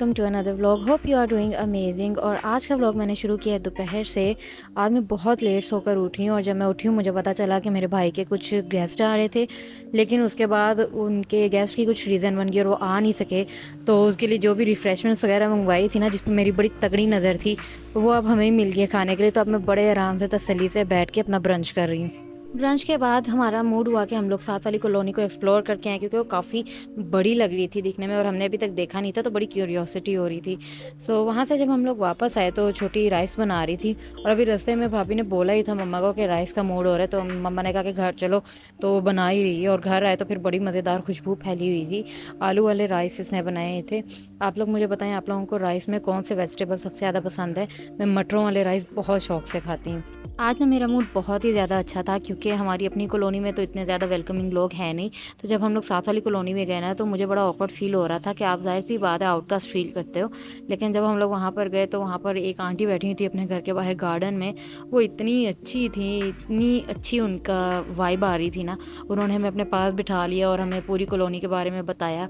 Welcome to another vlog. Hope you are doing amazing. और आज का व्लॉग मैंने शुरू किया है दोपहर से। आज मैं बहुत लेट सोकर उठी हूँ और जब मैं उठी हूँ मुझे पता चला कि मेरे भाई के कुछ गेस्ट आ रहे थे, लेकिन उसके बाद उनके गेस्ट की कुछ रीज़न बन गई और वो आ नहीं सके। तो उसके लिए जो भी रिफ़्रेशमेंट्स वगैरह मंगवाई थी ना, जिसमें मेरी बड़ी तगड़ी नज़र थी, वो अब हमें मिल गई खाने के लिए। तो अब मैं बड़े आराम से तसल्ली से बैठ के अपना ब्रंच कर रही हूँ। ब्रंच के बाद हमारा मूड हुआ कि हम लोग साथ वाली कॉलोनी को एक्सप्लोर करके आए, क्योंकि वो काफ़ी बड़ी लग रही थी दिखने में और हमने अभी तक देखा नहीं था, तो बड़ी क्यूरियोसिटी हो रही थी। सो वहाँ से जब हम लोग वापस आए तो छोटी राइस बना रही थी और अभी रास्ते में भाभी ने बोला ही था मम्मा को कि राइस का मूड हो रहा है, तो मम्मा ने कहा कि घर चलो, तो वो बना ही रही है। और घर आए तो फिर बड़ी मज़ेदार खुशबू फैली हुई थी। आलू वाले राइस इसने बनाए थे। आप लोग मुझे बताएं, आप लोगों को राइस में कौन से वेजिटेबल सबसे ज़्यादा पसंद है? मैं मटरों वाले राइस बहुत शौक से खाती हूँ। आज ना मेरा मूड बहुत ही ज़्यादा अच्छा था, क्योंकि हमारी अपनी कॉलोनी में तो इतने ज़्यादा वेलकमिंग लोग हैं नहीं। तो जब हम लोग साथ वाली कॉलोनी में गए ना, तो मुझे बड़ा ऑकवर्ड फील हो रहा था कि आप जाहिर सी बात है आउटकास्ट फील करते हो। लेकिन जब हम लोग वहाँ पर गए तो वहाँ पर एक आंटी बैठी हुई थी अपने घर के बाहर गार्डन में। वो इतनी अच्छी थी, इतनी अच्छी उनका वाइब आ रही थी ना। उन्होंने हमें अपने पास बिठा लिया और हमें पूरी कॉलोनी के बारे में बताया,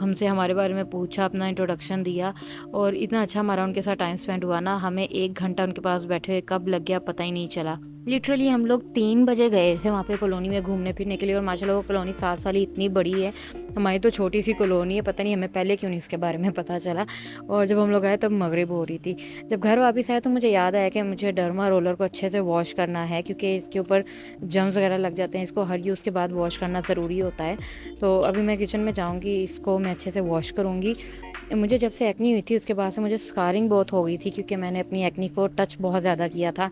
हमसे हमारे बारे में पूछा, अपना इंट्रोडक्शन दिया। और इतना अच्छा हमारा उनके साथ टाइम स्पेंड हुआ ना, हमें 1 घंटा उनके पास बैठे हुए कब लग गया पता ही नहीं चला। लिटरली हम लोग 3 बजे गए थे वहाँ पे कॉलोनी में घूमने फिरने के लिए। और माशाल्लाह वो कॉलोनी 7 वाली इतनी बड़ी है, हमारी तो छोटी सी कॉलोनी है। पता नहीं हमें पहले क्यों नहीं उसके बारे में पता चला। और जब हम लोग आए तब मगरिब हो रही थी। जब घर वापस आए तो मुझे याद आया कि मुझे डर्मा रोलर को अच्छे से वॉश करना है, क्योंकि इसके ऊपर जम्स वगैरह लग जाते हैं। इसको हर यूज़ के बाद वॉश करना ज़रूरी होता है। तो अभी मैं किचन में जाऊँगी, इसको मैं अच्छे से वॉश करूँगी। मुझे जब से एक्नी हुई थी उसके बाद से मुझे स्कारिंग बहुत हो गई थी, क्योंकि मैंने अपनी एक्नी को टच बहुत ज़्यादा किया था,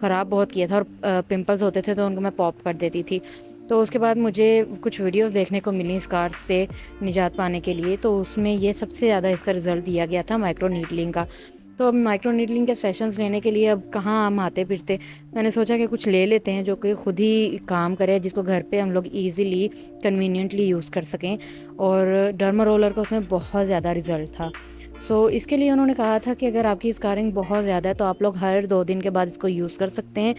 ख़राब बहुत किया था। और पिंपल्स होते थे तो उनको मैं पॉप कर देती थी। तो उसके बाद मुझे कुछ वीडियोस देखने को मिली स्कार्स से निजात पाने के लिए, तो उसमें ये सबसे ज़्यादा इसका रिज़ल्ट दिया गया था माइक्रो नीडलिंग का। तो अब माइक्रो नीडलिंग के सेशंस लेने के लिए अब कहाँ हम आते फिरते, मैंने सोचा कि कुछ ले लेते हैं जो कि खुद ही काम करे, जिसको घर पे हम लोग ईज़िली कन्वीनियंटली यूज़ कर सकें। और डर्मा रोलर का उसमें बहुत ज़्यादा रिज़ल्ट था। इसके लिए उन्होंने कहा था कि अगर आपकी स्कारिंग बहुत ज़्यादा है तो आप लोग हर 2 दिन के बाद इसको यूज़ कर सकते हैं।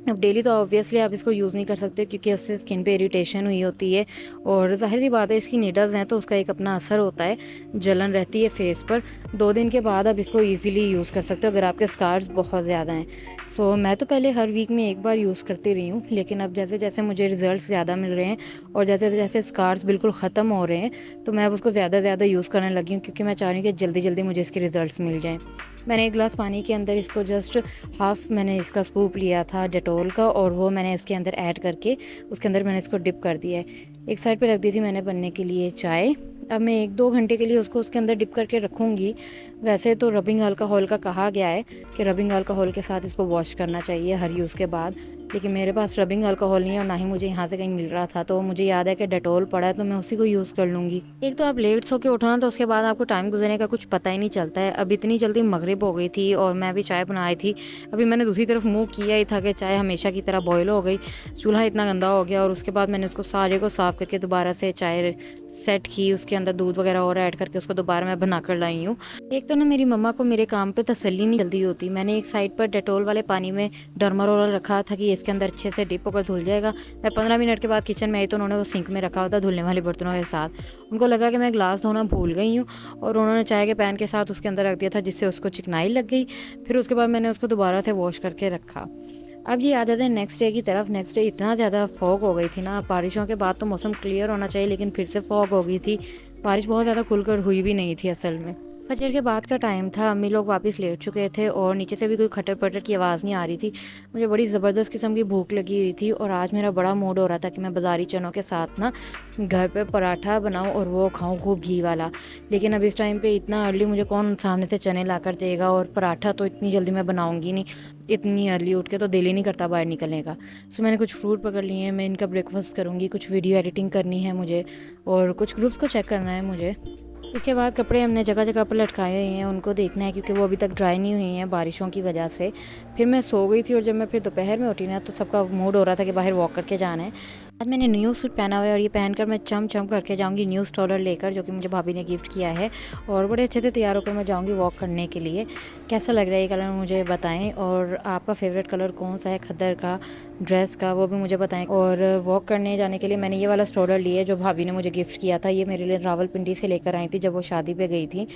अब डेली तो ऑब्वियसली आप इसको यूज़ नहीं कर सकते, क्योंकि उससे स्किन पे इरिटेशन हुई होती है। और ज़ाहिर सी बात है, इसकी नीडल्स हैं तो उसका एक अपना असर होता है, जलन रहती है फेस पर। 2 दिन के बाद आप इसको इजीली यूज़ कर सकते हो अगर आपके स्कार्स बहुत ज़्यादा हैं। मैं तो पहले हर वीक में एक बार यूज़ करती रही हूँ, लेकिन अब जैसे जैसे मुझे रिज़ल्ट ज़्यादा मिल रहे हैं और जैसे जैसे स्कार्स बिल्कुल ख़त्म हो रहे हैं, तो मैं अब उसको ज़्यादा ज़्यादा यूज़ करने लगी हूँ, क्योंकि मैं चाह रही हूँ कि जल्दी जल्दी मुझे इसके रिज़ल्ट मिल जाएँ। मैंने 1 गिलास पानी के अंदर इसको जस्ट हाफ़ मैंने इसका स्कूप लिया था डेटोल का, और वो मैंने इसके अंदर ऐड करके उसके अंदर मैंने इसको डिप कर दिया है। एक साइड पे रख दी थी मैंने बनने के लिए चाय। अब मैं 1-2 घंटे के लिए उसको उसके अंदर डिप करके रखूँगी। वैसे तो रबिंग अल्कोहल का कहा गया है कि रबिंग अल्कोहल के साथ इसको वॉश करना चाहिए हर यूज़ के बाद, लेकिन मेरे पास रबिंग अल्कोहल नहीं है और ना ही मुझे यहाँ से कहीं मिल रहा था। तो मुझे याद है कि डेटोल पड़ा है, तो मैं उसी को यूज़ कर लूँगी। एक तो आप लेट सो के उठो ना, तो उसके बाद आपको टाइम गुजरने का कुछ पता ही नहीं चलता है। अब इतनी जल्दी मगरिब हो गई थी और मैं भी चाय बनाई थी। अभी मैंने दूसरी तरफ मुँह किया ही था कि चाय हमेशा की तरह बॉयल हो गई, चूल्हा इतना गंदा हो गया। और उसके बाद मैंने उसको सारे को साफ़ करके दोबारा से चाय सेट की, उसके अंदर दूध वगैरह और ऐड करके उसको दोबारा मैं बना कर लाई हूँ। एक तो ना मेरी मम्मा को मेरे काम पे तसल्ली नहीं जल्दी होती। मैंने एक साइड पर डेटोल वाले पानी में डर्मा रोलर रखा था कि इसके अंदर अच्छे से डिप होकर धुल जाएगा। मैं 15 मिनट के बाद किचन में आई तो उन्होंने वो सिंक में रखा हुआ था धुलने वाले बर्तनों के साथ। उनको लगा कि मैं ग्लास धोना भूल गई हूँ, और उन्होंने चाय के पैन के साथ उसके अंदर रख दिया था, जिससे उसको चिकनाई लग गई। फिर उसके बाद मैंने उसको दोबारा से वॉश करके रखा। अब ये आ जाते हैं नेक्स्ट डे की तरफ। नेक्स्ट डे इतना ज़्यादा फॉग हो गई थी ना, बारिशों के बाद तो मौसम क्लियर होना चाहिए, लेकिन फिर से फॉग हो गई थी। बारिश बहुत ज़्यादा खुलकर हुई भी नहीं थी असल में। फजर के बाद का टाइम था, अम्मी लोग वापस लेट चुके थे और नीचे से भी कोई खटर पटर की आवाज़ नहीं आ रही थी। मुझे बड़ी ज़बरदस्त किस्म की भूख लगी हुई थी और आज मेरा बड़ा मूड हो रहा था कि मैं बाज़ारी चनों के साथ ना घर पे पराठा बनाऊं और वो खाऊं खूब घी वाला। लेकिन अब इस टाइम पे इतना अर्ली मुझे कौन सामने से चने ला कर देगा, और पराठा तो इतनी जल्दी मैं बनाऊंगी नहीं। इतनी अर्ली उठ के तो दिल ही नहीं करता बाहर निकलने का। मैंने कुछ फ्रूट पकड़ लिए हैं, मैं इनका ब्रेकफास्ट करूँगी। कुछ वीडियो एडिटिंग करनी है मुझे और कुछ ग्रुप्स को चेक करना है मुझे। इसके बाद कपड़े हमने जगह जगह पर लटकाए हुए हैं, उनको देखना है क्योंकि वो अभी तक ड्राई नहीं हुई हैं बारिशों की वजह से। फिर मैं सो गई थी और जब मैं फिर दोपहर में उठी ना, तो सबका मूड हो रहा था कि बाहर वॉक करके जाना है। आज मैंने न्यू सूट पहना हुआ है और ये पहनकर मैं चम चम करके जाऊंगी न्यू स्टॉलर लेकर, जो कि मुझे भाभी ने गिफ्ट किया है। और बड़े अच्छे से तैयार होकर मैं जाऊंगी वॉक करने के लिए। कैसा लग रहा है ये कलर मुझे बताएं, और आपका फेवरेट कलर कौन सा है खद्दर का, ड्रेस का, वो भी मुझे बताएं। और वॉक करने जाने के लिए मैंने ये वाला स्टॉलर लिया है जो भाभी ने मुझे गिफ्ट किया था। ये मेरे लिए रावलपिंडी से लेकर आई थी जब वो शादी पे गई थी।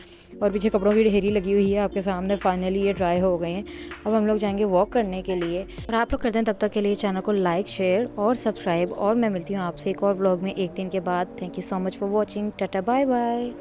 और पीछे कपड़ों की ढेरी लगी हुई है आपके सामने। फाइनली ये ड्राई हो गए हैं। अब हम लोग जाएंगे वॉक करने के लिए। और आप लोग करते हैं तब तक के लिए चैनल को लाइक, शेयर और सब्सक्राइब। और मैं मिलती हूँ आपसे एक और व्लॉग में एक दिन के बाद। Thank you so much for watching. Tata bye bye.